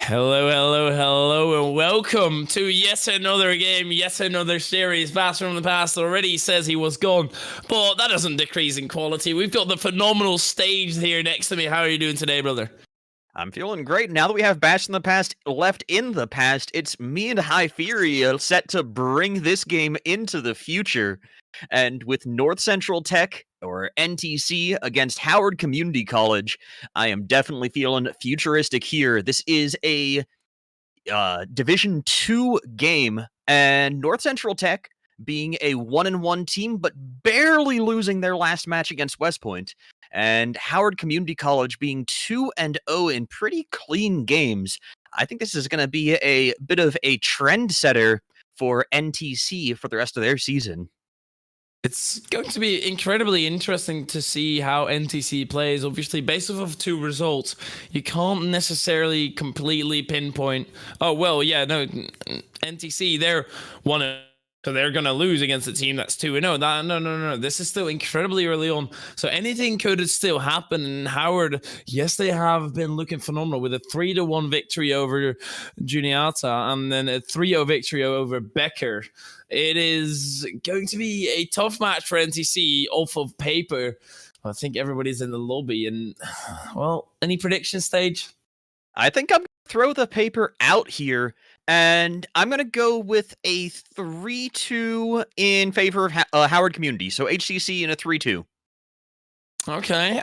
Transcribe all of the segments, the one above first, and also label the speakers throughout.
Speaker 1: Hello, hello, hello, and welcome to yet another game, yet another series. Bass from the past already says he was gone, but that doesn't decrease in quality. We've got the phenomenal stage here next to me. How are you doing today, brother?
Speaker 2: I'm feeling great. Now that we have Bash in the past left in the past, it's me and Hyferia set to bring this game into the future. And with Northcentral Tech, or NTC, against Howard Community College, I am definitely feeling futuristic here. This is a Division 2 game, and Northcentral Tech being a 1-1 team, but barely losing their last match against West Point, and Howard Community College being 2-0 in pretty clean games. I think this is going to be a bit of a trend setter for NTC for the rest of their season.
Speaker 1: It's going to be incredibly interesting to see how NTC plays. Obviously, based off of two results, you can't necessarily completely pinpoint, oh, well, yeah, no, NTC, they're 1-0. So they're going to lose against a team that's 2-0. No. This is still incredibly early on. So anything could still happen. And Howard, yes, they have been looking phenomenal with a 3-1 victory over Juniata and then a 3-0 victory over Becker. It is going to be a tough match for NTC off of paper. I think everybody's in the lobby. And, well, any prediction stage?
Speaker 2: I think I'm going to throw the paper out here. And I'm going to go with a 3-2 in favor of Howard Community. So HCC in a 3-2.
Speaker 1: Okay.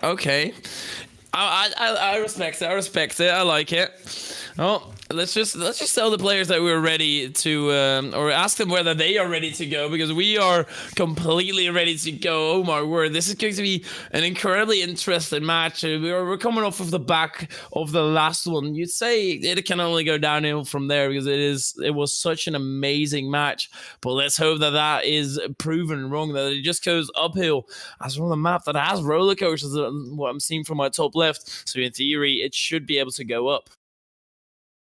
Speaker 1: I respect it. I respect it. I like it. Oh, let's just tell the players that we're ready to, or ask them whether they are ready to go, because we are completely ready to go. Oh my word, this is going to be an incredibly interesting match. We're coming off of the back of the last one. You'd say it can only go downhill from there because it was such an amazing match. But let's hope that that is proven wrong, that it just goes uphill. As from the map that has roller coasters, what I'm seeing from my top left. So in theory, it should be able to go up.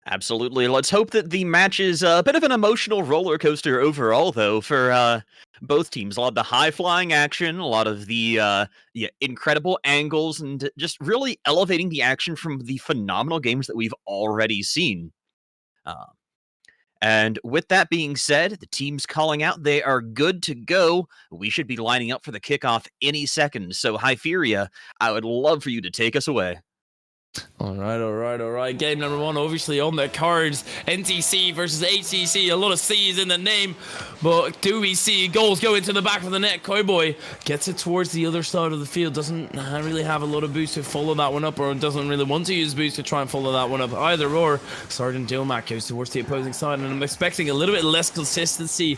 Speaker 2: Absolutely. Let's hope that the match is a bit of an emotional roller coaster overall, though, for both teams. A lot of the high-flying action, a lot of the incredible angles, and just really elevating the action from the phenomenal games that we've already seen. And with that being said, the team's calling out. They are good to go. We should be lining up for the kickoff any second. So, Hyferia, I would love for you to take us away.
Speaker 1: All right. Game number one, obviously on the cards. NTC versus HCC. A lot of C's in the name, but do we see goals go into the back of the net? Cowboy gets it towards the other side of the field. Doesn't really have a lot of boost to follow that one up, or doesn't really want to use boost to try and follow that one up either. Or Sergeant Dilmac goes towards the opposing side, and I'm expecting a little bit less consistency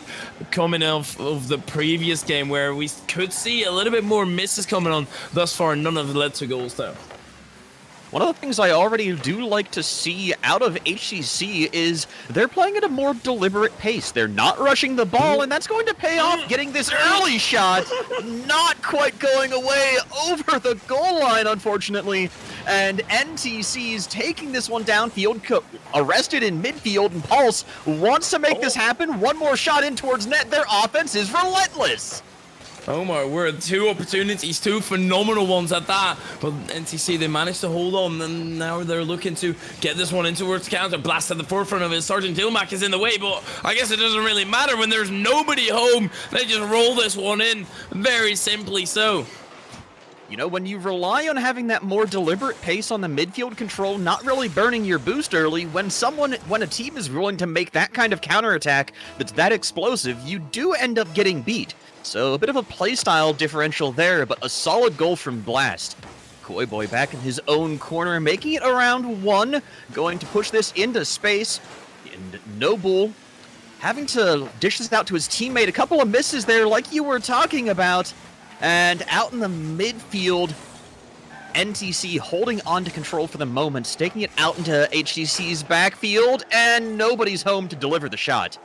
Speaker 1: coming off of the previous game, where we could see a little bit more misses coming on. Thus far, none of it led to goals, though.
Speaker 2: One of the things I already do like to see out of HCC is they're playing at a more deliberate pace. They're not rushing the ball, and that's going to pay off getting this early shot. Not quite going away over the goal line, unfortunately. And NTC's taking this one downfield, arrested in midfield, and Pulse wants to make this happen. One more shot in towards net. Their offense is relentless.
Speaker 1: Oh my word, two opportunities, two phenomenal ones at that. But NTC, they managed to hold on, and now they're looking to get this one in towards counter. Blast at the forefront of it. Sergeant Dilmac is in the way, but I guess it doesn't really matter when there's nobody home. They just roll this one in, very simply so.
Speaker 2: You know, when you rely on having that more deliberate pace on the midfield control, not really burning your boost early, when a team is willing to make that kind of counterattack that's that explosive, you do end up getting beat. So a bit of a playstyle differential there, but a solid goal from Blast. Boy back in his own corner, making it around one, going to push this into space. And Noble having to dish this out to his teammate. A couple of misses there, like you were talking about. And out in the midfield, NTC holding on to control for the moment, staking it out into HCC's backfield, and nobody's home to deliver the shot.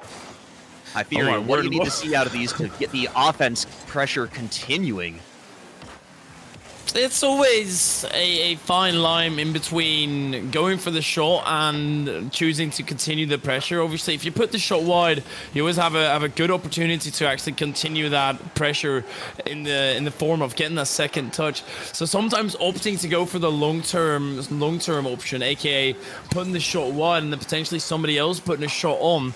Speaker 2: Hyferia, what do you need to see out of these to get the offense pressure continuing?
Speaker 1: It's always a fine line in between going for the shot and choosing to continue the pressure. Obviously, if you put the shot wide, you always have a good opportunity to actually continue that pressure in the form of getting a second touch. So sometimes opting to go for the long term option, aka putting the shot wide and then potentially somebody else putting a shot on,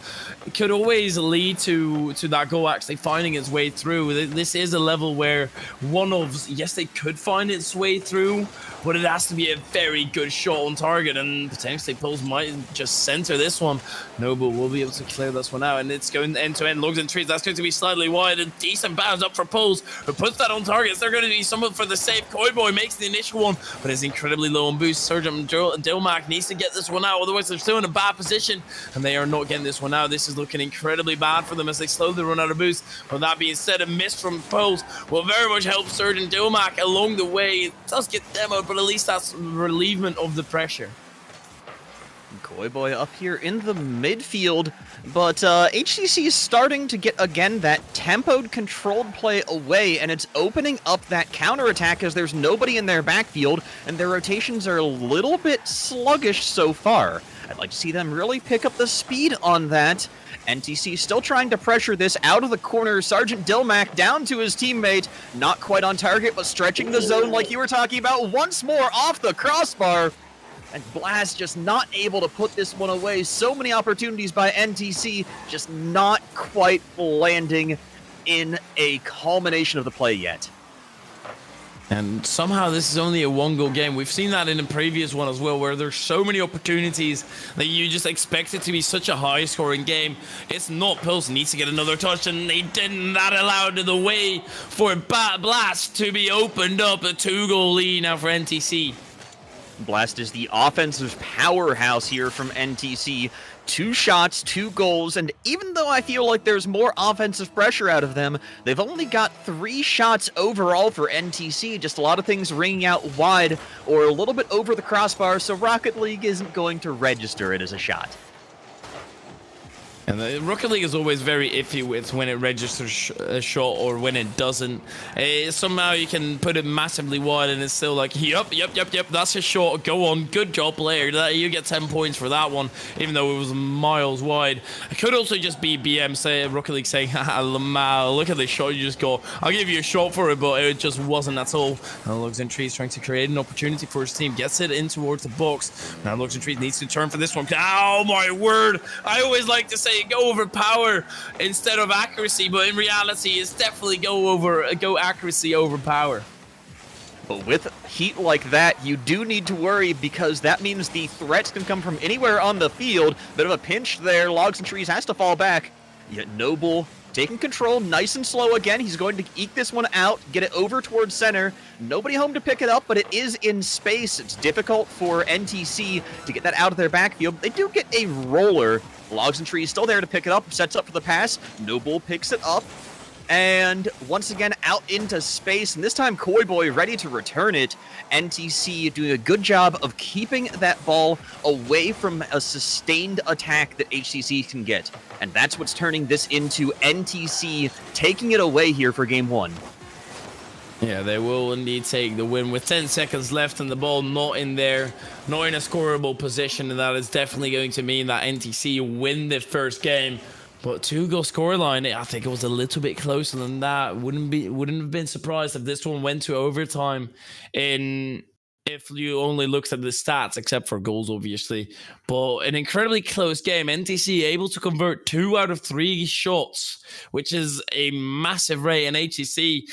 Speaker 1: could always lead to that goal actually finding its way through. This is a level where one of, yes, they could find its way through, but it has to be a very good shot on target, and potentially Pulse might just center this one. Noble will be able to clear this one out, and it's going end to end. Logs and trees, that's going to be slightly wide. A decent bounce up for Pulse, who puts that on target. They're going to be someone for the save. Koi makes the initial one, but is incredibly low on boost. Sergeant Dilmac needs to get this one out, otherwise they're still in a bad position, and they are not getting this one out. This is looking incredibly bad for them as they slowly run out of boost. But that being said, a miss from Pulse will very much help Sergeant Dilmac along the way. It does get demoed, but at least that's relievement of the pressure.
Speaker 2: Koi up here in the midfield, but HCC is starting to get, again, that tempoed, controlled play away, and it's opening up that counterattack as there's nobody in their backfield, and their rotations are a little bit sluggish so far. I'd like to see them really pick up the speed on that. NTC still trying to pressure this out of the corner. Sergeant Dilmac down to his teammate. Not quite on target, but stretching the zone like you were talking about. Once more off the crossbar. And Blast just not able to put this one away. So many opportunities by NTC, just not quite landing in a culmination of the play yet.
Speaker 1: And somehow this is only a one-goal game. We've seen that in the previous one as well, where there's so many opportunities that you just expect it to be such a high-scoring game. It's not. Pulse needs to get another touch, and they didn't. That allowed the way for Blast to be opened up. A 2-goal lead now for NTC.
Speaker 2: Blast is the offensive powerhouse here from NTC. 2 shots, 2 goals, and even though I feel like there's more offensive pressure out of them, they've only got 3 shots overall for NTC. Just a lot of things ringing out wide or a little bit over the crossbar, so Rocket League isn't going to register it as a shot.
Speaker 1: And the Rocket League is always very iffy with when it registers a shot or when it doesn't. Somehow you can put it massively wide and it's still like, yep, that's a shot. Go on, good job, player. You get 10 points for that one, even though it was miles wide. It could also just be BM, say Rocket League saying, haha, Lamau, look at this shot you just got. I'll give you a shot for it, but it just wasn't at all. And Lugs and Trees trying to create an opportunity for his team. Gets it in towards the box. Now Lugs and Trees needs to turn for this one. Oh my word. I always like to say go over power instead of accuracy, but in reality it's definitely go accuracy over power.
Speaker 2: But with heat like that, you do need to worry because that means the threats can come from anywhere on the field. Bit of a pinch there. Logs and Trees has to fall back. Yet Noble taking control nice and slow again. He's going to eke this one out, get it over towards center. Nobody home to pick it up, but it is in space. It's difficult for NTC to get that out of their backfield. They do get a roller. Logs and Trees still there to pick it up, sets up for the pass. Noble picks it up, and once again out into space, and this time Koi ready to return it. NTC doing a good job of keeping that ball away from a sustained attack that HCC can get, and that's what's turning this into NTC taking it away here for game 1.
Speaker 1: Yeah, they will indeed take the win with 10 seconds left and the ball not in a scoreable position, and that is definitely going to mean that NTC win the first game. But 2-goal scoreline, I think it was a little bit closer than that. Wouldn't have been surprised if this one went to overtime if you only looked at the stats, except for goals, obviously. But an incredibly close game. NTC able to convert 2 out of 3 shots, which is a massive rate, and HCC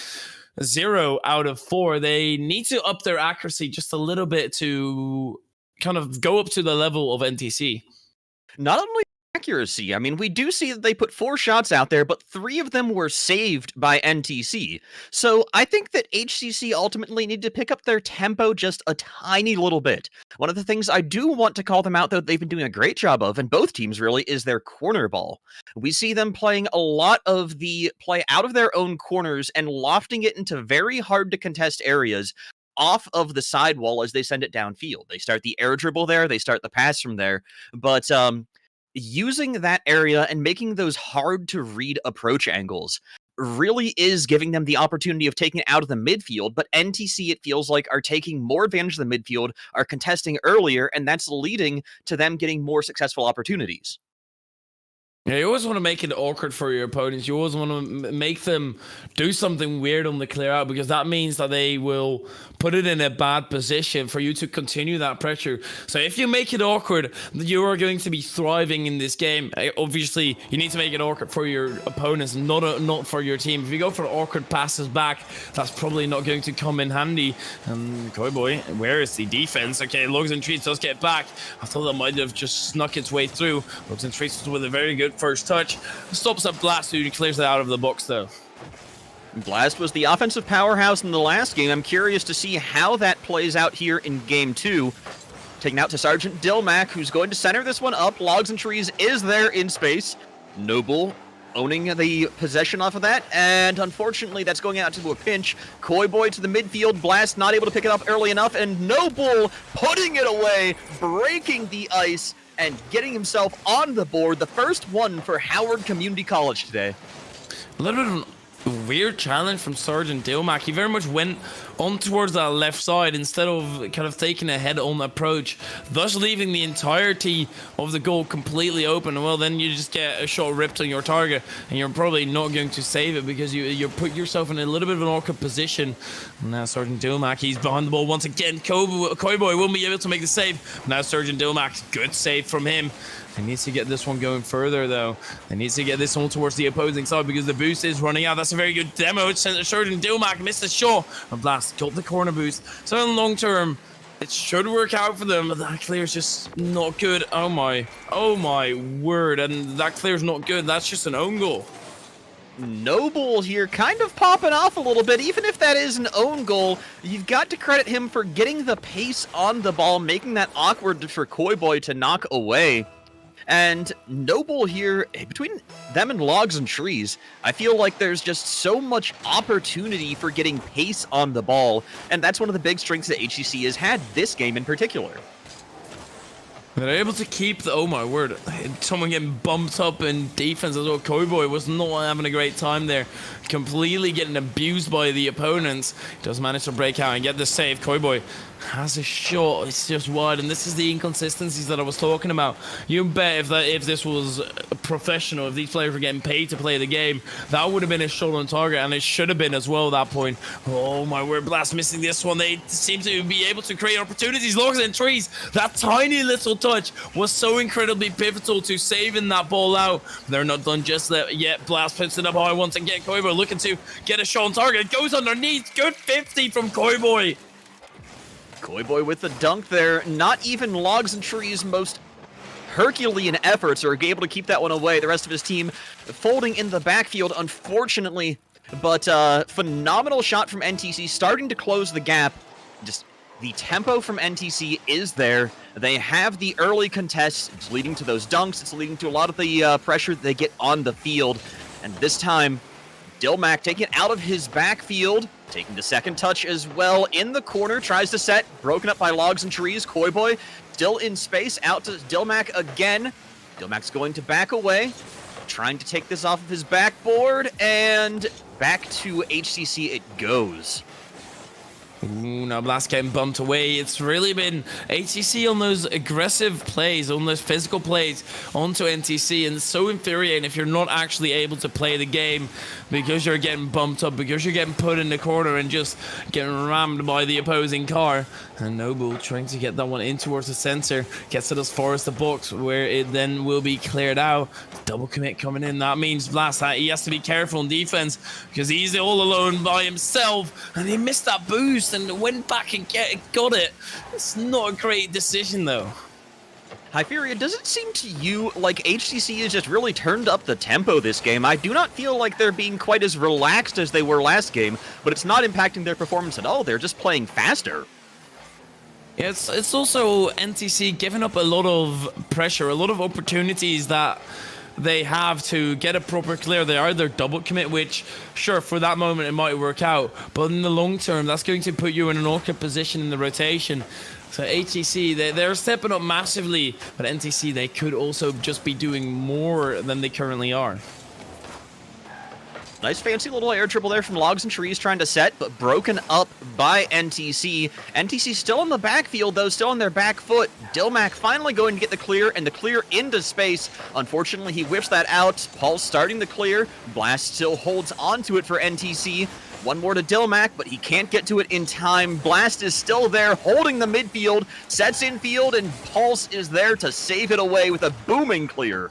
Speaker 1: 0 out of 4. They need to up their accuracy just a little bit to kind of go up to the level of NTC.
Speaker 2: Not only accuracy, I mean, we do see that they put 4 shots out there, but 3 of them were saved by NTC. So I think that HCC ultimately need to pick up their tempo just a tiny little bit. One of the things I do want to call them out, though, they've been doing a great job of, and both teams really, is their corner ball. We see them playing a lot of the play out of their own corners and lofting it into very hard to contest areas off of the sidewall as they send it downfield. They start the air dribble there, they start the pass from there, but using that area and making those hard to read approach angles really is giving them the opportunity of taking it out of the midfield, but NTC, it feels like, are taking more advantage of the midfield, are contesting earlier, and that's leading to them getting more successful opportunities.
Speaker 1: Yeah, you always want to make it awkward for your opponents. You always want to make them do something weird on the clear out, because that means that they will put it in a bad position for you to continue that pressure. So if you make it awkward, you are going to be thriving in this game. Obviously, you need to make it awkward for your opponents, not for your team. If you go for awkward passes back, that's probably not going to come in handy. And Koiboy, where is the defense? Okay, Logs and Treats does get back. I thought that might have just snuck its way through. Logs and Treats with a very good first touch. Stops up Blast, who clears it out of the box though.
Speaker 2: Blast was the offensive powerhouse in the last game. I'm curious to see how that plays out here in game 2. Taking out to Sergeant Dilmac, who's going to center this one up. Logs and Trees is there in space. Noble owning the possession off of that, and unfortunately that's going out to a pinch. Koiboy to the midfield. Blast not able to pick it up early enough, and Noble putting it away, breaking the ice, and getting himself on the board. The first one for Howard Community College today.
Speaker 1: A little bit of a weird challenge from Sergeant Dilmac. He very much went on towards that left side instead of kind of taking a head-on approach, thus leaving the entirety of the goal completely open. Well, then you just get a shot ripped on your target, and you're probably not going to save it because you put yourself in a little bit of an awkward position. And now Sergeant Dilmac, he's behind the ball once again. Koiboy won't be able to make the save. Now Sergeant Dilmac, good save from him. He needs to get this one going further, though. He needs to get this one towards the opposing side because the boost is running out. That's a very good demo. Sergeant Dilmac missed the shot. And Blast got the corner boost. So in the long term, it should work out for them, but that clear is just not good. Oh my word. And that clear is not good. That's just an own goal.
Speaker 2: Noble here kind of popping off a little bit. Even if that is an own goal, you've got to credit him for getting the pace on the ball, making that awkward for Koiboy to knock away. And Noble here, between them and Logs and Trees, I feel like there's just so much opportunity for getting pace on the ball, and that's one of the big strengths that HCC has had this game in particular.
Speaker 1: They're able to keep the, oh my word, someone getting bumped up in defense as well. Koiboy was not having a great time there, completely getting abused by the opponents. He does manage to break out and get the save. Koiboy has a shot, it's just wide, and this is the inconsistencies that I was talking about. You bet if this was a professional, if these players were getting paid to play the game, that would have been a shot on target, and it should have been as well at that point. Oh my word, Blast missing this one. They seem to be able to create opportunities. Logs and Trees, that tiny little touch was so incredibly pivotal to saving that ball out. They're not done just yet. Blast puts it up high once again. Koiboy looking to get a shot on target. It goes underneath. Good 50 from Koiboy.
Speaker 2: Koiboy with the dunk there. Not even Logs and Trees' most Herculean efforts are able to keep that one away. The rest of his team folding in the backfield, unfortunately. But phenomenal shot from NTC, starting to close the gap. Just the tempo from NTC is there. They have the early contests. It's leading to those dunks. It's leading to a lot of the pressure that they get on the field. And this time, Dilmac taking it out of his backfield, taking the second touch as well in the corner, tries to set, broken up by Logs and Trees. Koiboy still in space, out to Dilmac again. Dilmac's going to back away, trying to take this off of his backboard, and back to HCC it goes.
Speaker 1: Ooh, now Blast getting bumped away. It's really been HCC on those aggressive plays, on those physical plays onto NTC, and it's so infuriating if you're not actually able to play the game because you're getting bumped up, because you're getting put in the corner and just getting rammed by the opposing car. And Noble trying to get that one in towards the center, gets it as far as the box where it then will be cleared out. Double commit coming in. That means Blast, he has to be careful in defense because he's all alone by himself, and he missed that boost and went back and got it. It's not a great decision though.
Speaker 2: Hyferia, does it seem to you like HCC has just really turned up the tempo this game? I do not feel like they're being quite as relaxed as they were last game, but it's not impacting their performance at all. They're just playing faster.
Speaker 1: Yeah, it's also NTC giving up a lot of pressure, a lot of opportunities that they have to get a proper clear. They either double commit, which, sure, for that moment it might work out, but in the long term, that's going to put you in an awkward position in the rotation. So HCC, they're stepping up massively, but NTC, they could also just be doing more than they currently are.
Speaker 2: Nice fancy little air dribble there from Logs and Trees trying to set, but broken up by NTC. NTC still in the backfield, though, still on their back foot. Dilmac finally going to get the clear, and the clear into space. Unfortunately, he whips that out. Paul's starting the clear. Blast still holds onto it for NTC. One more to Dilmac, but he can't get to it in time. Blast is still there, holding the midfield, sets in field, and Pulse is there to save it away with a booming clear.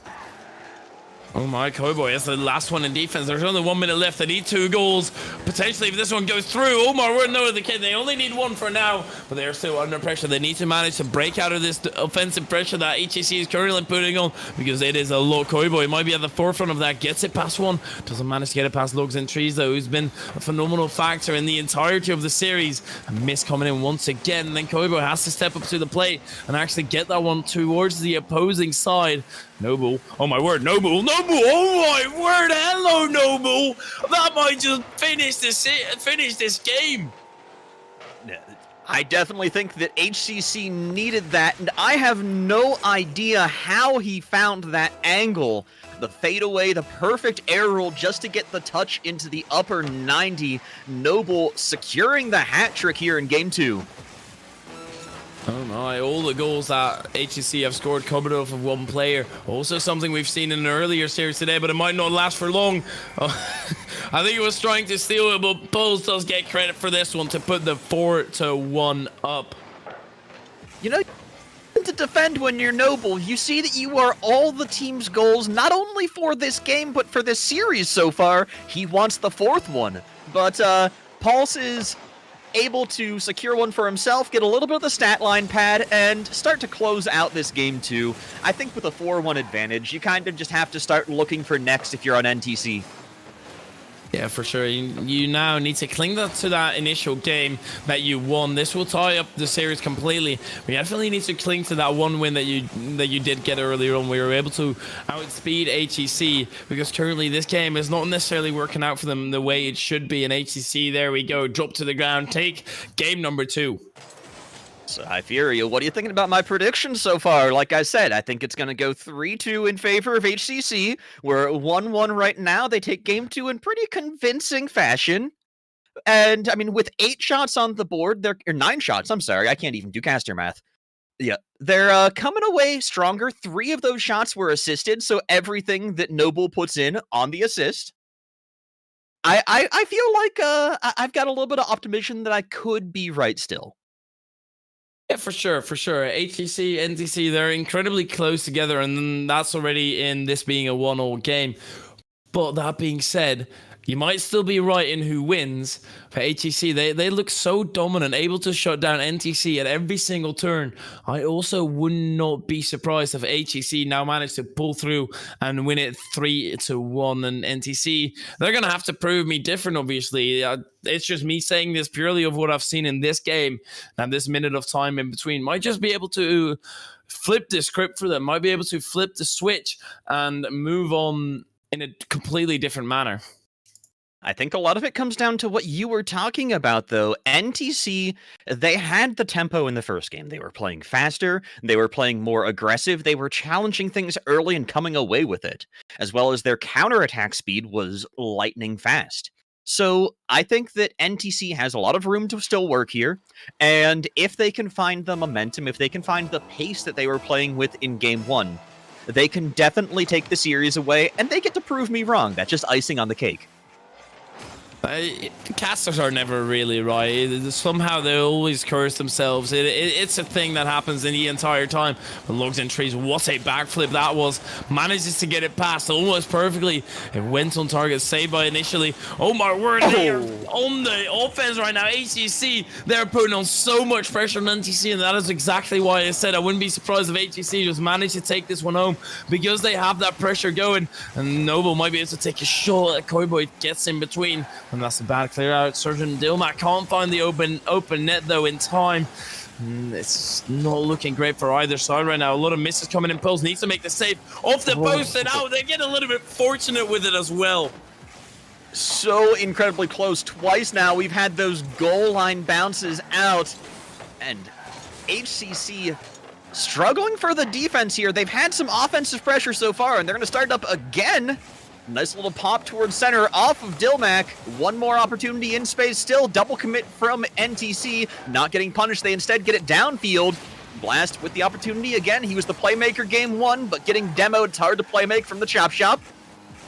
Speaker 1: Oh my, Cowboy, it's the last one in defense. There's only 1 minute left. They need 2 goals. Potentially, if this one goes through, oh my word, no, they only need 1 for now, but they're still under pressure. They need to manage to break out of this offensive pressure that HEC is currently putting on, because it is a lot. Cowboy might be at the forefront of that. Gets it past 1. Doesn't manage to get it past Logs and Trees, though, who's been a phenomenal factor in the entirety of the series. A miss coming in once again, and then Cowboy has to step up to the plate and actually get that one towards the opposing side. Noble. Oh my word, Noble. Oh my word, hello, Noble. That might just finish this game.
Speaker 2: I definitely think that HCC needed that, and I have no idea how he found that angle. The fadeaway, the perfect air roll just to get the touch into the upper 90. Noble securing the hat trick here in game 2.
Speaker 1: Oh my, all the goals that HEC have scored coming off of one player. Also something we've seen in an earlier series today, but it might not last for long. I think he was trying to steal it, but Bulls does get credit for this one to put the 4-1 up.
Speaker 2: You know, to defend when you're Noble, you see that you are all the team's goals, not only for this game, but for this series so far. He wants the 4th one, but Pulse is able to secure one for himself, get a little bit of the stat line pad, and start to close out this game too. I think with a 4-1 advantage, you kind of just have to start looking for next if you're on NTC.
Speaker 1: Yeah, for sure. You now need to cling to that initial game that you won. This will tie up the series completely. We definitely need to cling to that one win that you did get earlier on. We were able to outspeed HEC, because currently this game is not necessarily working out for them the way it should be. And HEC, there we go, drop to the ground, take game number 2.
Speaker 2: So, Hyferia, what are you thinking about my predictions so far? Like I said, I think it's going to go 3-2 in favor of HCC. We're 1-1 right now. They take game 2 in pretty convincing fashion. And, I mean, with 8 shots on the board, or 9 shots, I'm sorry, I can't even do caster math. Yeah, they're coming away stronger. 3 of those shots were assisted, so everything that Noble puts in on the assist. I feel like I've got a little bit of optimism that I could be right still.
Speaker 1: Yeah, for sure. HEC, NTC, they're incredibly close together, and that's already in this being a 1-1 game. But that being said, you might still be right in who wins. For HEC, they look so dominant, able to shut down NTC at every single turn. I also would not be surprised if HEC now managed to pull through and win it 3-1. And NTC, they're going to have to prove me different, obviously. It's just me saying this purely of what I've seen in this game. And this minute of time in between might just be able to flip the script for them, might be able to flip the switch and move on in a completely different manner.
Speaker 2: I think a lot of it comes down to what you were talking about, though. NTC, they had the tempo in the first game. They were playing faster, they were playing more aggressive, they were challenging things early and coming away with it, as well as their counterattack speed was lightning fast. So I think that NTC has a lot of room to still work here, and if they can find the momentum, if they can find the pace that they were playing with in game 1, they can definitely take the series away, and they get to prove me wrong. That's just icing on the cake.
Speaker 1: Casters are never really right. Somehow they always curse themselves. It's a thing that happens in the entire time. But Logs and Trees, what a backflip that was. Manages to get it past almost perfectly. It went on target, saved by initially. Oh my word, they are on the offense right now. HEC, they're putting on so much pressure on NTC, and that is exactly why I said I wouldn't be surprised if HEC just managed to take this one home, because they have that pressure going. And Noble might be able to take a shot. Cowboy gets in between. And that's a bad clear out. Surgeon Dilmac can't find the open net though in time. It's not looking great for either side right now. A lot of misses coming in. Pulse needs to make the save off the post and out. They get a little bit fortunate with it as well.
Speaker 2: So incredibly close. Twice now we've had those goal line bounces out. And HCC struggling for the defense here. They've had some offensive pressure so far, and they're going to start up again. Nice little pop towards center off of Dilmac. One more opportunity in space still. Double commit from NTC. Not getting punished. They instead get it downfield. Blast with the opportunity again. He was the playmaker game one, but getting demoed. It's hard to playmake from the chop shop.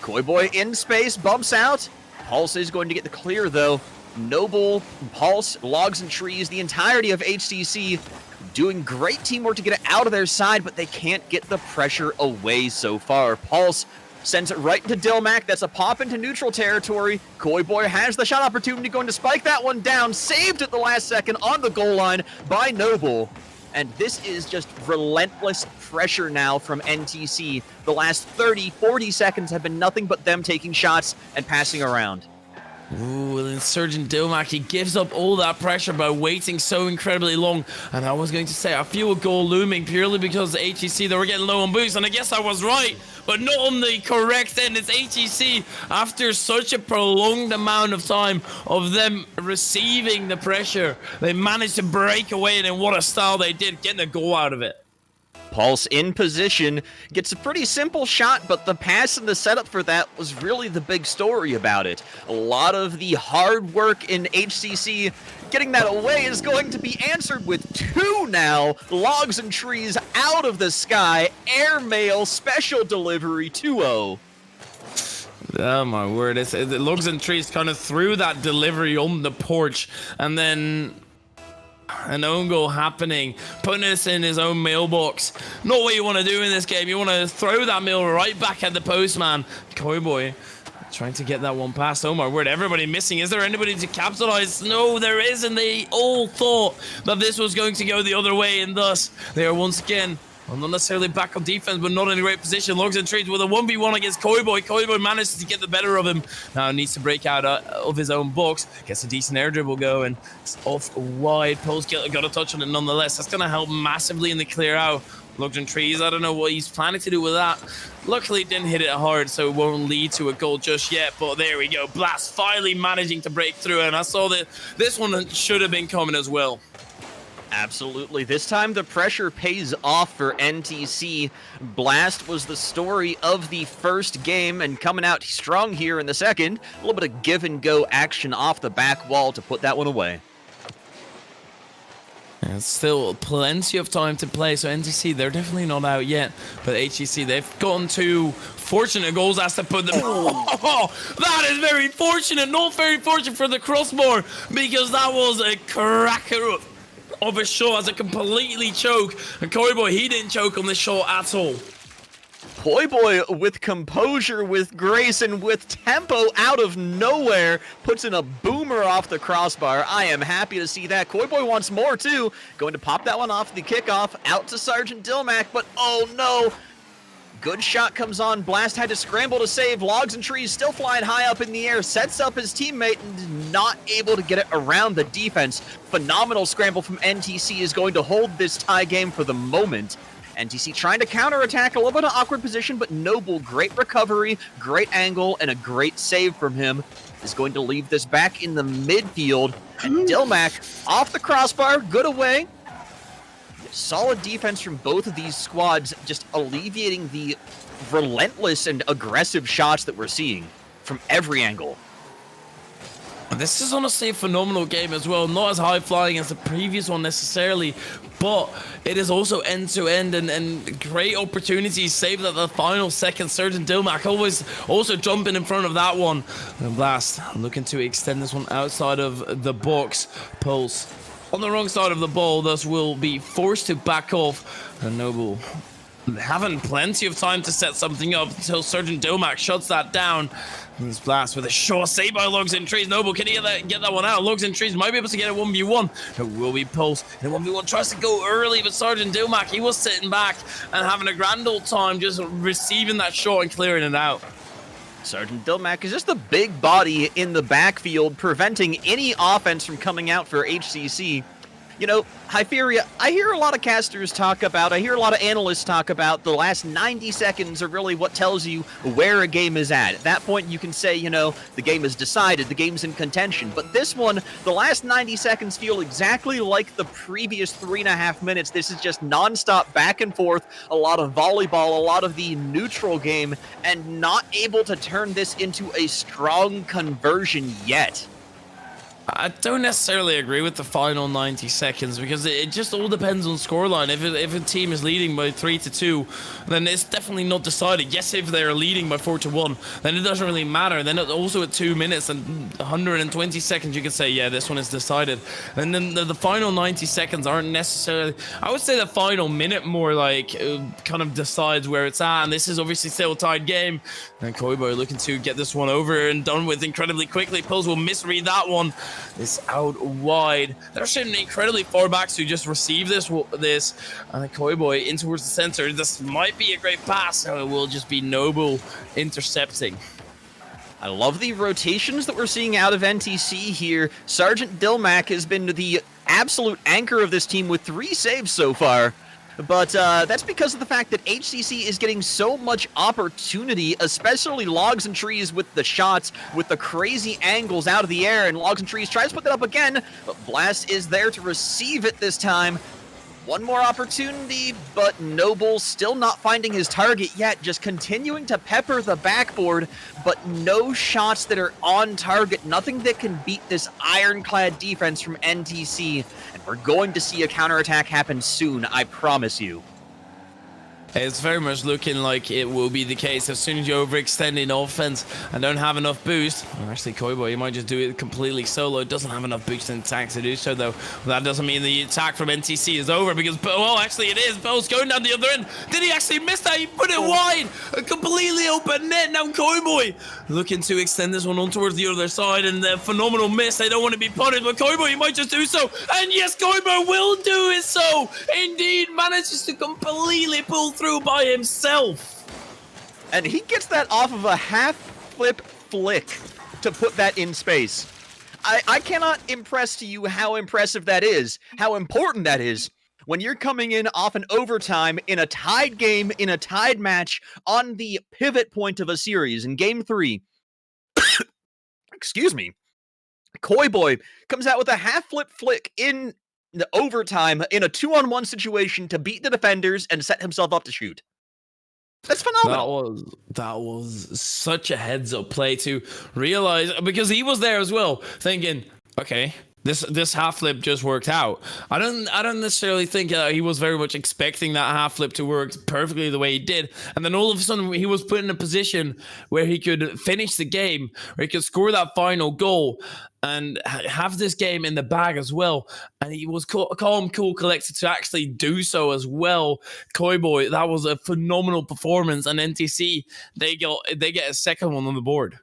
Speaker 2: Koi Boy in space, bumps out. Pulse is going to get the clear though. Noble, Pulse, Logs and Trees, the entirety of HCC doing great teamwork to get it out of their side, but they can't get the pressure away so far. Pulse sends it right into Dilmac. That's a pop into neutral territory. Koi Boy has the shot opportunity, going to spike that one down. Saved at the last second on the goal line by Noble. And this is just relentless pressure now from NTC. The last 30, 40 seconds have been nothing but them taking shots and passing around.
Speaker 1: Ooh, Insurgent Dilmac, he gives up all that pressure by waiting so incredibly long. And I was going to say, I feel a goal looming purely because HEC, they were getting low on boost, and I guess I was right, but not on the correct end. It's HEC, after such a prolonged amount of time of them receiving the pressure, they managed to break away, and in what a style they did, getting a goal out of it.
Speaker 2: Pulse in position, gets a pretty simple shot, but the pass and the setup for that was really the big story about it. A lot of the hard work in HCC getting that away is going to be answered with two now. Logs and Trees out of the sky, airmail, special delivery 2-0.
Speaker 1: Oh my word, the Logs and Trees kind of threw that delivery on the porch, and then an own goal happening, putting us in his own mailbox. Not what you want to do in this game. You want to throw that mail right back at the postman. Koi Boy trying to get that one past. Oh my word, everybody missing. Is there anybody to capitalize? No, there isn't. They all thought that this was going to go the other way, and thus they are once again, well, not necessarily back on defense, but not in a great position. Logs and Trees with a 1v1 against Koi Boy. Koi Boy manages to get the better of him. Now needs to break out of his own box. Gets a decent air dribble going. It's off wide. Pulse got a touch on it nonetheless. That's going to help massively in the clear out. Logs and Trees, I don't know what he's planning to do with that. Luckily, it didn't hit it hard, so it won't lead to a goal just yet. But there we go. Blast finally managing to break through. And I saw that this one should have been coming as well.
Speaker 2: Absolutely. This time the pressure pays off for NTC. Blast was the story of the first game, and coming out strong here in the second. A little bit of give and go action off the back wall to put that one away.
Speaker 1: And still plenty of time to play, so NTC, they're definitely not out yet. But HEC, they've gotten two fortunate goals as to put them... Oh, that is very fortunate. Not very fortunate for the crossbar, because that was a cracker of a shot as a completely choke. And Koi Boy, he didn't choke on this shot at all.
Speaker 2: Koi Boy with composure, with grace, and with tempo out of nowhere puts in a boomer off the crossbar. I am happy to see that. Koi Boy wants more too. Going to pop that one off the kickoff out to Sergeant Dilmac, but oh no. Good shot comes on. Blast had to scramble to save. Logs and Trees still flying high up in the air. Sets up his teammate and not able to get it around the defense. Phenomenal scramble from NTC is going to hold this tie game for the moment. NTC trying to counterattack, a little bit of awkward position, but Noble, great recovery, great angle, and a great save from him is going to leave this back in the midfield. And Dilmac off the crossbar, good away. Solid defense from both of these squads, just alleviating the relentless and aggressive shots that we're seeing from every angle.
Speaker 1: This is honestly a phenomenal game as well. Not as high-flying as the previous one necessarily, but it is also end-to-end and great opportunities saved at the final second. Sergeant Dilmac always also jumping in front of that one. And Blast looking to extend this one outside of the box. Pulse on the wrong side of the ball, thus will be forced to back off. And Noble having plenty of time to set something up until Sergeant Dilmac shuts that down. And this Blast with a short save by Logs and Trees. Noble, can he get that one out? Logs and Trees might be able to get a 1v1. It will be Pulse. And 1v1 tries to go early, but Sergeant Dilmac, he was sitting back and having a grand old time just receiving that shot and clearing it out.
Speaker 2: Sergeant Dilmac is just the big body in the backfield, preventing any offense from coming out for HCC. You know, Hyferia, I hear a lot of casters talk about, I hear a lot of analysts talk about the last 90 seconds are really what tells you where a game is at. At that point, you can say, you know, the game is decided, the game's in contention. But this one, the last 90 seconds feel exactly like the previous 3.5 minutes. This is just nonstop back and forth, a lot of volleyball, a lot of the neutral game, and not able to turn this into a strong conversion yet.
Speaker 1: I don't necessarily agree with the final 90 seconds because it just all depends on scoreline. If a team is leading by 3-2, then it's definitely not decided. Yes, if they're leading by 4-1, then it doesn't really matter. Then also at 2 minutes and 120 seconds, you can say, yeah, this one is decided. And then the final 90 seconds aren't necessarily. I would say the final minute more like kind of decides where it's at. And this is obviously still a tied game. And Koibo looking to get this one over and done with incredibly quickly. Pils will misread that one. It's out wide. They're shooting incredibly far back to just receive this. And Koiboy in towards the center. This might be a great pass. So it will just be Noble intercepting.
Speaker 2: I love the rotations that we're seeing out of NTC here. Sergeant Dilmac has been the absolute anchor of this team with 3 saves so far. But that's because of the fact that HCC is getting so much opportunity, especially Logs and Trees with the shots, with the crazy angles out of the air, and Logs and Trees tries to put that up again, but Blast is there to receive it this time. One more opportunity, but Noble still not finding his target yet, just continuing to pepper the backboard, but no shots that are on target, nothing that can beat this ironclad defense from NTC, and we're going to see a counterattack happen soon, I promise you.
Speaker 1: It's very much looking like it will be the case as soon as you overextend in offense and don't have enough boost. Well, actually, Koibo, you might just do it completely solo. It doesn't have enough boost in attack to do so, though. That doesn't mean the attack from NTC is over because, well, actually it is. Bo's going down the other end. Did he actually miss that? He put it wide. A completely open net. Now Koibo looking to extend this one on towards the other side, and the phenomenal miss. They don't want to be punished, but Koibo, you might just do so. And yes, Koibo will do it so. Indeed, manages to completely pull through by himself.
Speaker 2: And he gets that off of a half flip flick to put that in space. I cannot impress to you how impressive that is, how important that is, when you're coming in off an overtime in a tied game, in a tied match, on the pivot point of a series in Game 3. Excuse me. Koiboy comes out with a half flip flick in the overtime in a 2-on-1 situation to beat the defenders and set himself up to shoot. That's phenomenal.
Speaker 1: That was such a heads-up play to realize, because he was there as well, thinking, okay, this half flip just worked out. I don't necessarily think he was very much expecting that half flip to work perfectly the way he did, and then all of a sudden he was put in a position where he could finish the game, where he could score that final goal and have this game in the bag as well. And he was calm, cool, collected to actually do so as well. Koiboy, that was a phenomenal performance, and NTC they get a second one on the board.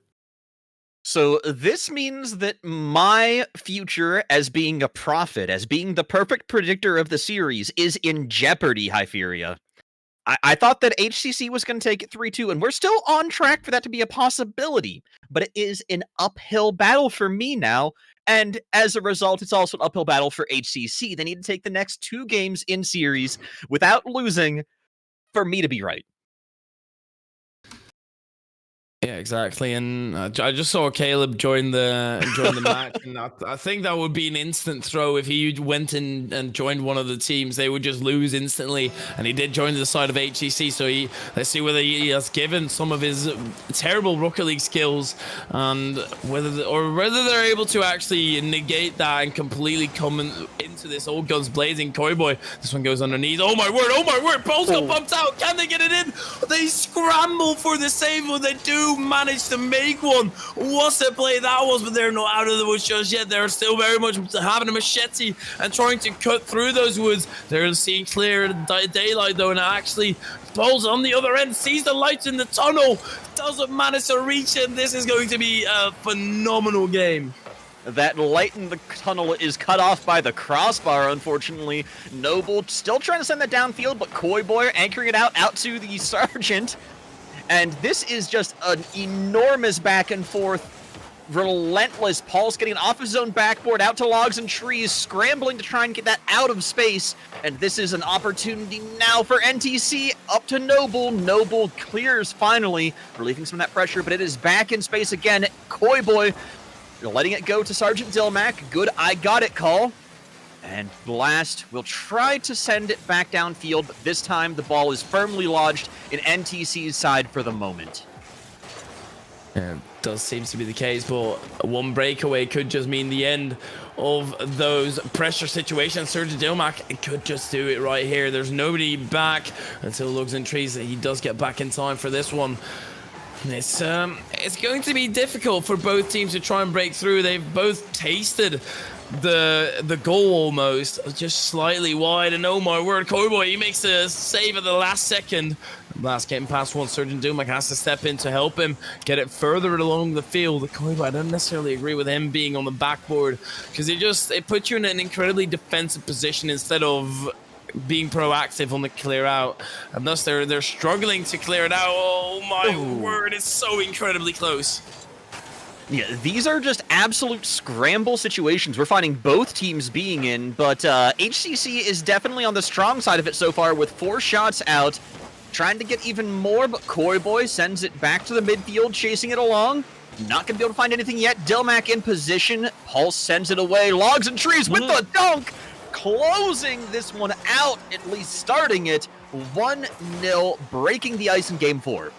Speaker 2: So this means that my future as being a prophet, as being the perfect predictor of the series, is in jeopardy, Hyferia. I thought that HCC was going to take it 3-2, and we're still on track for that to be a possibility. But it is an uphill battle for me now, and as a result, it's also an uphill battle for HCC. They need to take the next 2 games in series without losing for me to be right.
Speaker 1: Yeah, exactly. And I just saw Caleb join the match, and I think that would be an instant throw if he went in and joined one of the teams. They would just lose instantly, and he did join the side of HCC. So let's see whether he has given some of his terrible Rocket League skills, and whether they're able to actually negate that and completely come into this all guns blazing. Koiboy, this one goes underneath. Oh my word! Oh my word! Ball's got bumped out. Can they get it in? They scramble for the save, but they do managed to make one. What's the play that was, but they're not out of the woods just yet. They're still very much having a machete and trying to cut through those woods. They're seeing clear daylight though, and actually Paul's on the other end, sees the lights in the tunnel, doesn't manage to reach it. This is going to be a phenomenal game.
Speaker 2: That light in the tunnel is cut off by the crossbar, unfortunately. Noble still trying to send that downfield, but Koiboy anchoring it out to the Sergeant. And this is just an enormous back and forth relentless. Paul's getting off his own backboard, out to logs and trees, scrambling to try and get that out of space. And this is an opportunity now for NTC, up to Noble. Noble clears finally, relieving some of that pressure, but it is back in space again. Koi Boy letting it go to Sergeant Dilmac. Good I got it call. And Blast will try to send it back downfield, but this time the ball is firmly lodged in NTC's side for the moment.
Speaker 1: Yeah, does seem to be the case, but one breakaway could just mean the end of those pressure situations. Sergeant Dilmac could just do it right here. There's nobody back until Lugs and Trees. He does get back in time for this one. It's going to be difficult for both teams to try and break through. They've both tasted the goal almost, just slightly wide, and oh my word, Cowboy, he makes a save at the last second. Blast getting past one. Sergeant Dilmac has to step in to help him get it further along the field. Cowboy, I don't necessarily agree with him being on the backboard, because it puts you in an incredibly defensive position instead of being proactive on the clear out, and thus they're struggling to clear it out. Oh my word, it's so incredibly close.
Speaker 2: Yeah, these are just absolute scramble situations we're finding both teams being in, but HCC is definitely on the strong side of it so far with 4 shots out, trying to get even more, but Koi Boy sends it back to the midfield, chasing it along. Not going to be able to find anything yet. Dilmac in position. Pulse sends it away. Logs and Trees with the dunk, closing this one out, at least starting it. 1-0, breaking the ice in Game 4.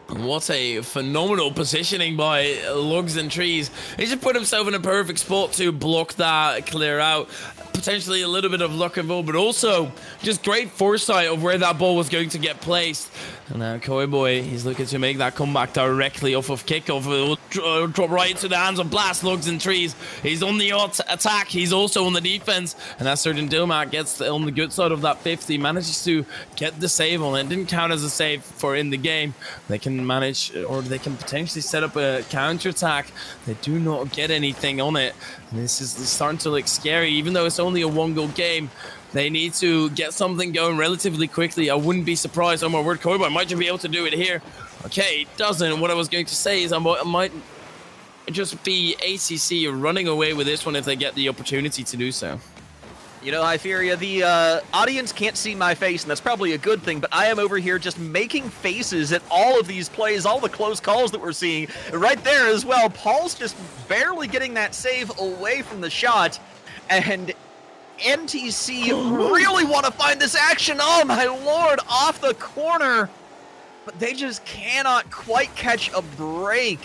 Speaker 1: What a phenomenal positioning by Lugs and Trees. He just put himself in a perfect spot to block that clear out. Potentially a little bit of luck involved, but also just great foresight of where that ball was going to get placed. And now Koi Boy, he's looking to make that comeback directly off of kickoff. It will drop right into the hands of Blast. Lugs and Trees, he's on the attack, he's also on the defense, and as Sergeant Dilmac gets on the good side of that 50, manages to get the save on it. Didn't count as a save for in the game. They can manage, or they can potentially set up a counter-attack. They do not get anything on it. This is starting to look scary, even though it's only a 1-goal game. They need to get something going relatively quickly. I wouldn't be surprised. Oh my word, Koi Boy might just be able to do it here. Okay, it doesn't. What I was going to say is I might just be ACC running away with this one if they get the opportunity to do so.
Speaker 2: You know, Hyferia, the audience can't see my face, and that's probably a good thing, but I am over here just making faces at all of these plays, all the close calls that we're seeing. Right there as well, Paul's just barely getting that save away from the shot, and NTC really want to find this action. Oh my lord, off the corner, but they just cannot quite catch a break.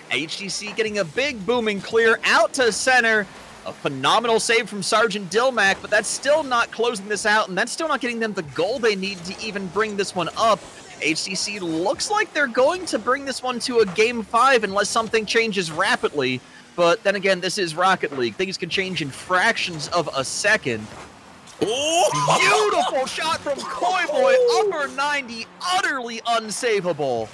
Speaker 2: HTC getting a big booming clear out to center. A phenomenal save from Sergeant Dilmac, but that's still not closing this out, and that's still not getting them the goal they need to even bring this one up. HCC looks like they're going to bring this one to a Game 5 unless something changes rapidly. But then again, this is Rocket League. Things can change in fractions of a second. Beautiful shot from Koi Boy, upper 90, utterly unsavable.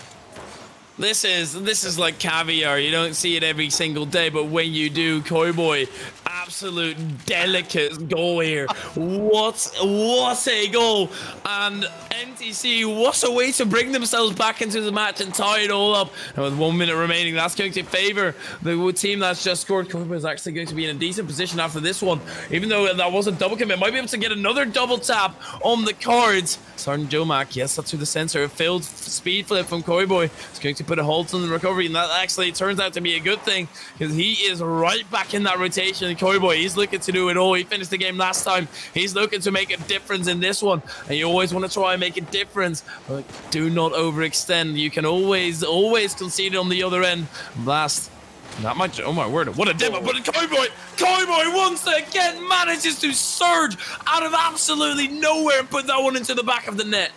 Speaker 1: This is like caviar. You don't see it every single day, but when you do, Koi Boy, absolute delicate goal here. What a goal! And NTC, what a way to bring themselves back into the match and tie it all up. And with 1 minute remaining, that's going to favor the team that's just scored. Koi Boy is actually going to be in a decent position after this one, even though that was a double commit. Might be able to get another double tap on the cards. Sergeant Dilmac, yes, that's to the center. A failed speed flip from Koi Boy. It's going to put a halt on the recovery, and that actually turns out to be a good thing because he is right back in that rotation. Koi Boy, he's looking to do it all. He finished the game last time. He's looking to make a difference in this one, and you always want to try and make a difference, but do not overextend. You can always concede on the other end. Blast. Not much. Oh my word! What a demo! But Koi Boy once again manages to surge out of absolutely nowhere and put that one into the back of the net.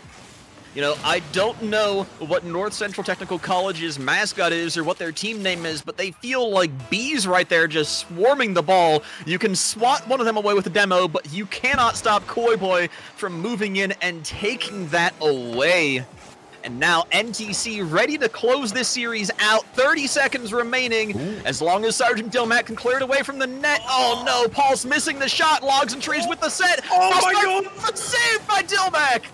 Speaker 2: You know, I don't know what Northcentral Technical College's mascot is or what their team name is, but they feel like bees right there just swarming the ball. You can swat one of them away with a demo, but you cannot stop Koi Boy from moving in and taking that away. And now NTC ready to close this series out. 30 seconds remaining. As long as Sergeant Dilmac can clear it away from the net. Oh no, Paul's missing the shot. Logs and Trees with the set.
Speaker 1: Oh my god!
Speaker 2: Saved by Dilmac.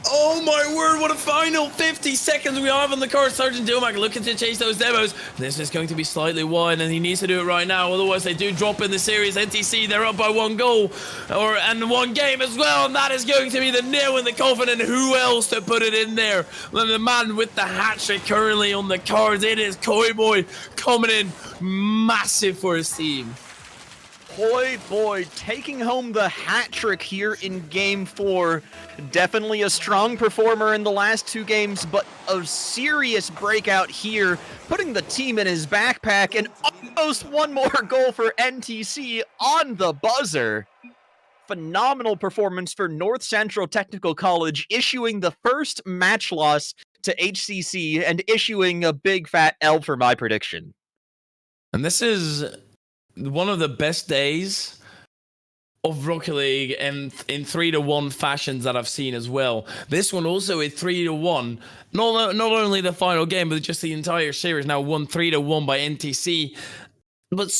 Speaker 1: Oh my word, what a final 50 seconds we have on the card. Sergeant Dilmac looking to chase those demos. This is going to be slightly wide and he needs to do it right now. Otherwise they do drop in the series. NTC, they're up by 1 goal and 1 game as well. And that is going to be the nail in the coffin. And who else to put it in there than the man with the hat trick currently on the cards. It is Koi Boy coming in massive for his team.
Speaker 2: Koi Boy taking home the hat trick here in Game 4. Definitely a strong performer in the last 2 games, but a serious breakout here, putting the team in his backpack, and almost 1 more goal for NTC on the buzzer. Phenomenal performance for North Central Technical College, issuing the first match loss to HCC and issuing a big fat L for my prediction.
Speaker 1: And this is one of the best days of Rocket League and in 3-1 fashions that I've seen as well. This one also is 3-1. Not only the final game, but just the entire series now won 3-1 by NTC. But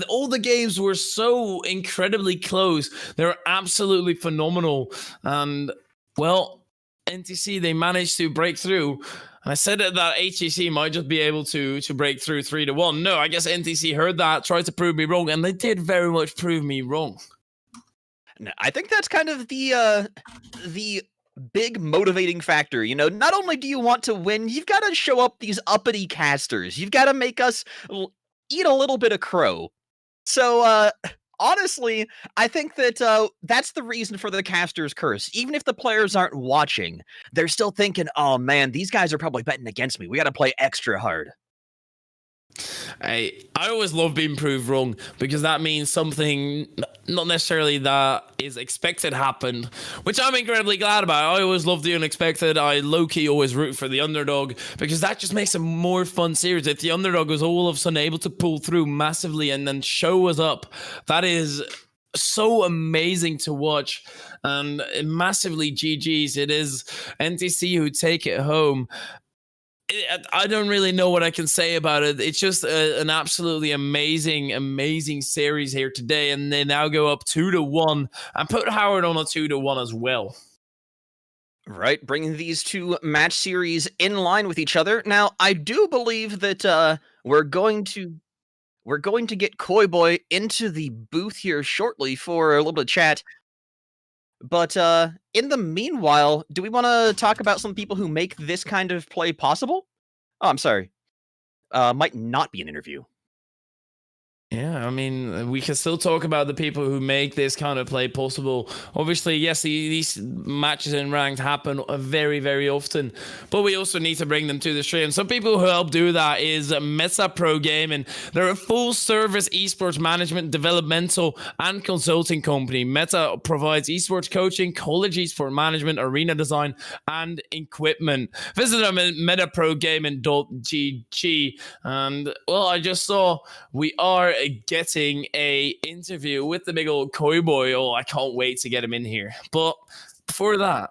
Speaker 1: all the games were so incredibly close. They were absolutely phenomenal. And, well, NTC, they managed to break through. And I said that HCC might just be able to break through 3-1. No, I guess NTC heard that, tried to prove me wrong, and they did very much prove me wrong.
Speaker 2: I think that's kind of the big motivating factor. You know, not only do you want to win, you've got to show up these uppity casters. You've got to make us eat a little bit of crow. So, honestly, I think that that's the reason for the caster's curse. Even if the players aren't watching, they're still thinking, oh man, these guys are probably betting against me. We got to play extra hard.
Speaker 1: I always love being proved wrong because that means something not necessarily that is expected happened, which I'm incredibly glad about. I always love the unexpected. I low-key always root for the underdog because that just makes a more fun series. If the underdog is all of a sudden able to pull through massively and then show us up, that is so amazing to watch. And massively GG's. It is NTC who take it home. I don't really know what I can say about it. It's just an absolutely amazing series here today, and they now go up 2-1 and put Howard on a 2-1 as well.
Speaker 2: Right, bringing these 2 match series in line with each other. Now, I do believe that we're going to get Koi Boy into the booth here shortly for a little bit of chat. But in the meanwhile, do we want to talk about some people who make this kind of play possible? Oh, I'm sorry. Might not be an interview.
Speaker 1: Yeah, I mean, we can still talk about the people who make this kind of play possible. Obviously, yes, these matches in ranked happen very often, but we also need to bring them to the stream. Some people who help do that is Meta Pro Gaming. They're a full-service esports management, developmental, and consulting company. Meta provides esports coaching, college esports management, arena design, and equipment. Visit them at metaprogaming.gg. And, well, I just saw we are getting a interview with the big old Koi Boy. Oh, I can't wait to get him in here. But before that,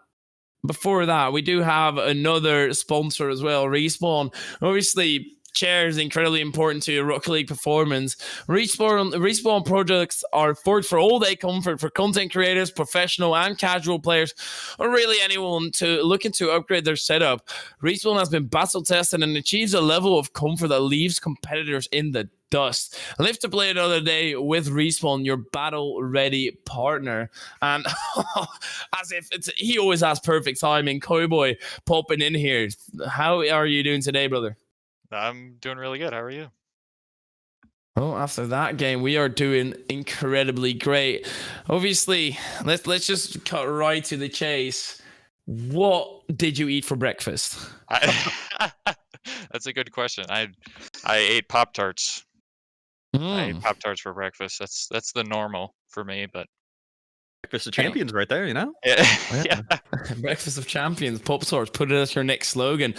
Speaker 1: we do have another sponsor as well, Respawn. Obviously, chair is incredibly important to your Rocket League performance. Respawn products are forged for all-day comfort for content creators, professional and casual players, or really anyone looking to upgrade their setup. Respawn has been battle-tested and achieves a level of comfort that leaves competitors in the dust. Live to play another day with Respawn, your battle-ready partner. And as if he always has perfect timing, Koi Boy popping in here. How are you doing today, brother?
Speaker 3: I'm doing really good. How are you?
Speaker 1: Oh, after that game, we are doing incredibly great. Obviously, let's just cut right to the chase. What did you eat for breakfast?
Speaker 3: That's a good question. I ate Pop-Tarts. I ate Pop-Tarts for breakfast. That's the normal for me, but
Speaker 2: Breakfast of Champions right there, you know?
Speaker 3: yeah.
Speaker 1: Breakfast of Champions, Pop-Tarts, put it as your next slogan.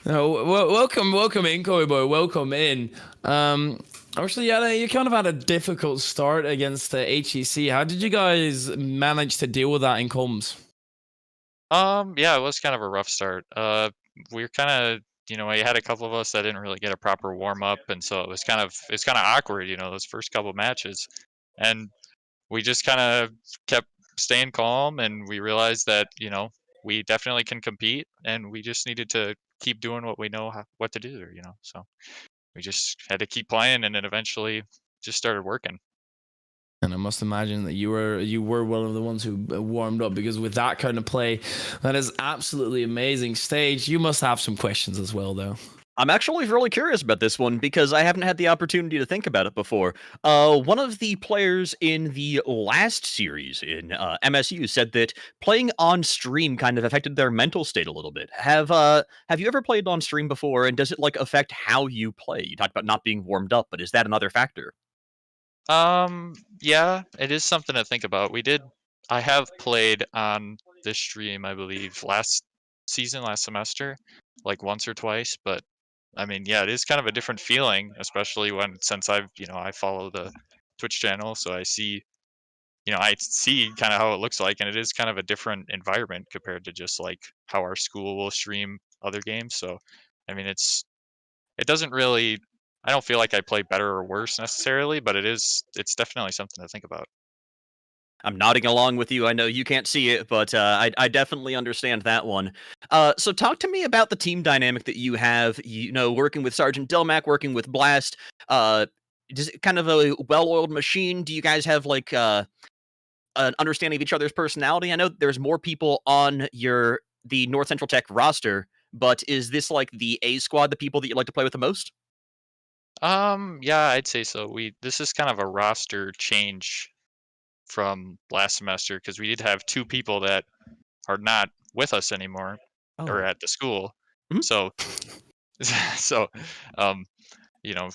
Speaker 1: Welcome in, Koi Boy. Welcome in. Actually, yeah, you kind of had a difficult start against the HEC. How did you guys manage to deal with that in comms?
Speaker 3: Yeah, it was kind of a rough start. We were kind of, I had a couple of us that didn't really get a proper warm up, and so it's kind of awkward, those first couple of matches, and we just kind of kept staying calm, and we realized that, we definitely can compete, and we just needed to keep doing what we know what to do, So we just had to keep playing, and then eventually just started working.
Speaker 1: And I must imagine that you were one of the ones who warmed up, because with that kind of play, that is absolutely amazing. Stage, you must have some questions as well, though.
Speaker 2: I'm actually really curious about this one because I haven't had the opportunity to think about it before. One of the players in the last series in MSU said that playing on stream kind of affected their mental state a little bit. Have you ever played on stream before, and does it like affect how you play? You talked about not being warmed up, but is that another factor?
Speaker 3: Yeah, it is something to think about. I have played on this stream, I believe, last semester, like once or twice, but I mean, yeah, it is kind of a different feeling, especially since I follow the Twitch channel, so I see kind of how it looks like, and it is kind of a different environment compared to just like how our school will stream other games. So, I mean, it doesn't really I don't feel like I play better or worse necessarily, but it's definitely something to think about.
Speaker 2: I'm nodding along with you. I know you can't see it, but I definitely understand that one. So talk to me about the team dynamic that you have. You know, working with Sergeant Delmac, working with Blast. Is it kind of a well-oiled machine? Do you guys have like an understanding of each other's personality? I know there's more people on the North Central Tech roster, but is this like the A squad, the people that you like to play with the most?
Speaker 3: Yeah, I'd say so. This is kind of a roster change from last semester because we did have two people that are not with us anymore or
Speaker 2: Oh.
Speaker 3: at the school.
Speaker 2: Mhm.
Speaker 3: So so um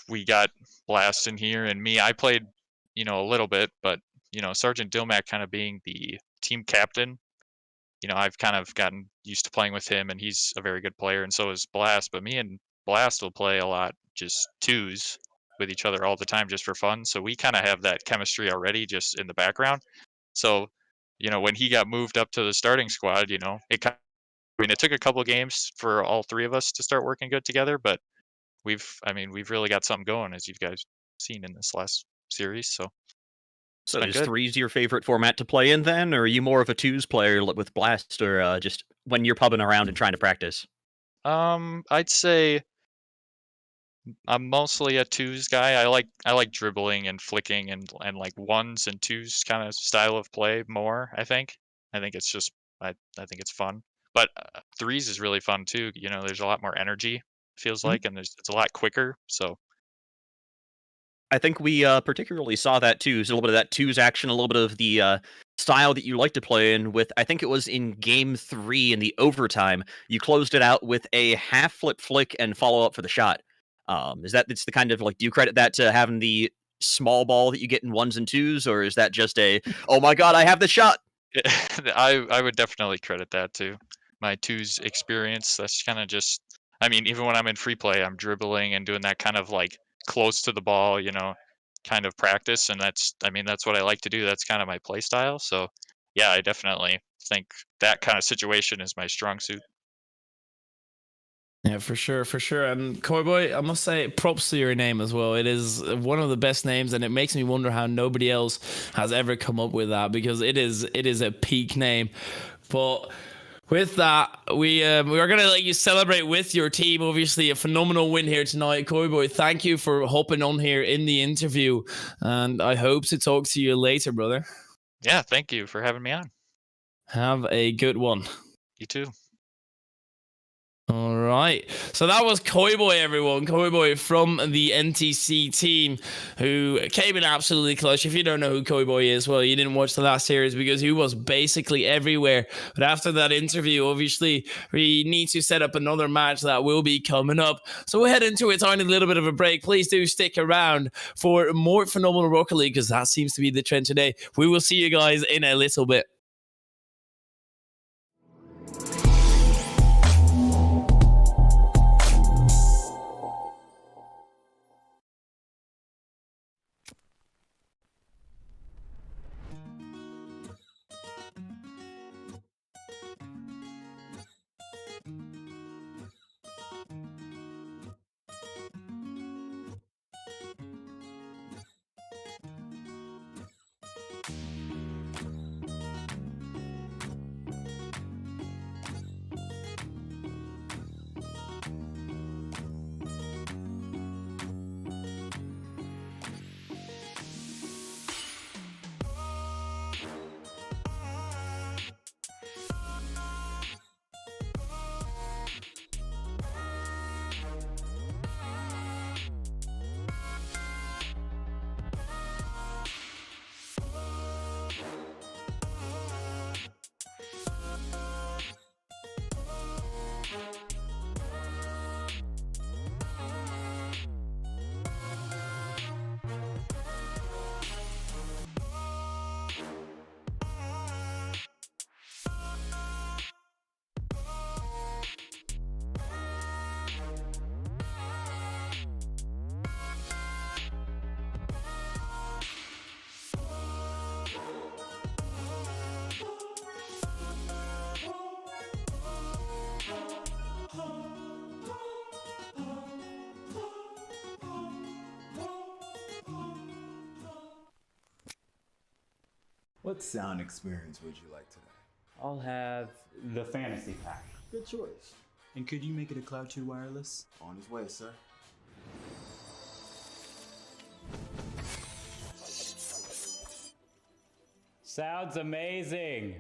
Speaker 3: we got Blast in here and me. I played, a little bit, but Sergeant Dilmac kind of being the team captain, I've kind of gotten used to playing with him and he's a very good player and so is Blast, but me and Blast will play a lot just twos with each other all the time just for fun. So we kind of have that chemistry already just in the background. So, when he got moved up to the starting squad, it took a couple games for all three of us to start working good together, but we've really got something going as you guys seen in this last series. So it's
Speaker 2: So
Speaker 3: been
Speaker 2: is
Speaker 3: good.
Speaker 2: threes your favorite format to play in then, or are you more of a twos player with Blast, or just when you're pubbing around and trying to practice?
Speaker 3: I'd say I'm mostly a twos guy. I like dribbling and flicking and like ones and twos kind of style of play more. I think it's just I think it's fun. But threes is really fun too. There's a lot more energy feels like, and it's a lot quicker. So
Speaker 2: I think we particularly saw that too. So a little bit of that twos action, a little bit of the style that you like to play in. With I think it was in game 3 in the overtime, you closed it out with a half flip flick and follow up for the shot. Is that it's the kind of like do you credit that to having the small ball that you get in ones and twos, or is that just a oh my god I have the shot?
Speaker 3: I would definitely credit that to my twos experience. That's kind of just I mean, even when I'm in free play, I'm dribbling and doing that kind of like close to the ball, kind of practice, and that's what I like to do. That's kind of my play style. So, yeah, I definitely think that kind of situation is my strong suit.
Speaker 1: Yeah, for sure, for sure. And Cowboy, I must say, props to your name as well. It is one of the best names, and it makes me wonder how nobody else has ever come up with that, because it is a peak name. But with that, we are going to let you celebrate with your team. Obviously, a phenomenal win here tonight. Cowboy, thank you for hopping on here in the interview, and I hope to talk to you later, brother.
Speaker 3: Yeah, thank you for having me on.
Speaker 1: Have a good one.
Speaker 3: You too.
Speaker 1: All right. So that was Cowboy, everyone. Cowboy from the NTC team, who came in absolutely clutch. If you don't know who Cowboy is, well, you didn't watch the last series because he was basically everywhere. But after that interview, obviously, we need to set up another match that will be coming up. So we'll head into a tiny little bit of a break. Please do stick around for more phenomenal Rocket League, because that seems to be the trend today. We will see you guys in a little bit.
Speaker 4: What sound experience would you like today?
Speaker 5: I'll have the fantasy pack.
Speaker 4: Good choice.
Speaker 6: And could you make it a Cloud 2 wireless?
Speaker 4: On his way, sir.
Speaker 5: Sounds amazing.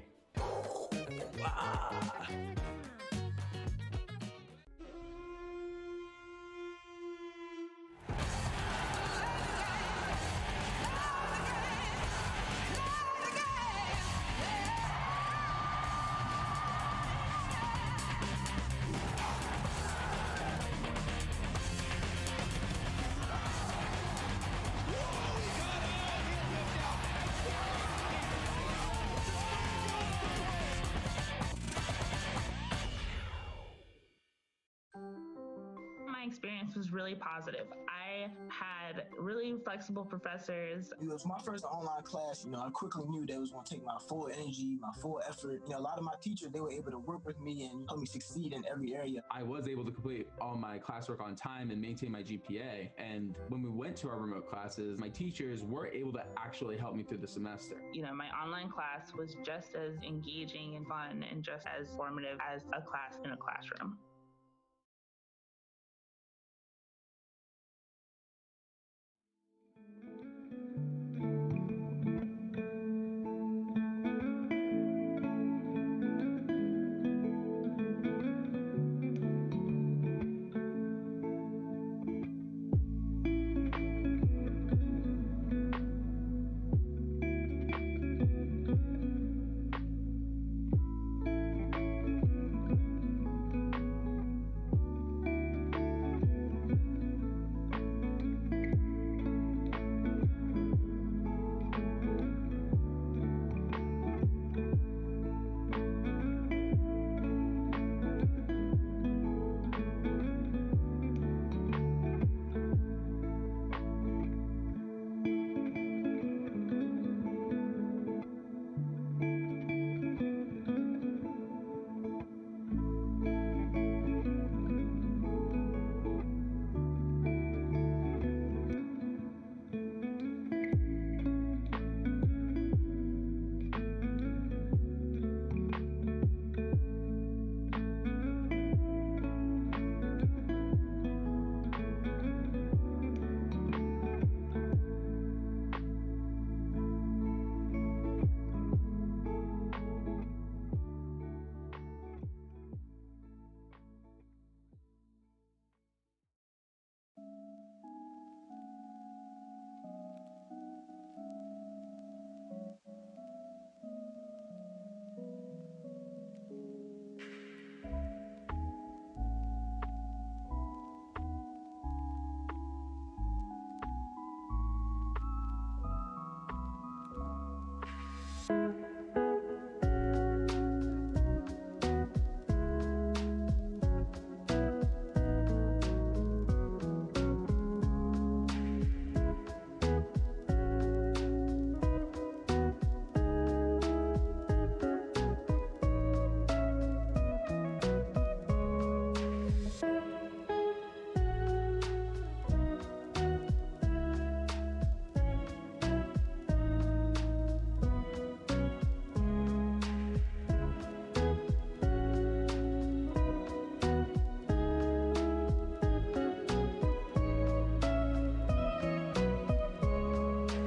Speaker 7: My experience was really positive. I had really flexible professors.
Speaker 8: It was my first online class. I quickly knew they was going to take my full energy, my full effort. A lot of my teachers, they were able to work with me and help me succeed in every area.
Speaker 9: I was able to complete all my classwork on time and maintain my GPA. And when we went to our remote classes, my teachers were able to actually help me through the semester.
Speaker 7: My online class was just as engaging and fun and just as formative as a class in a classroom.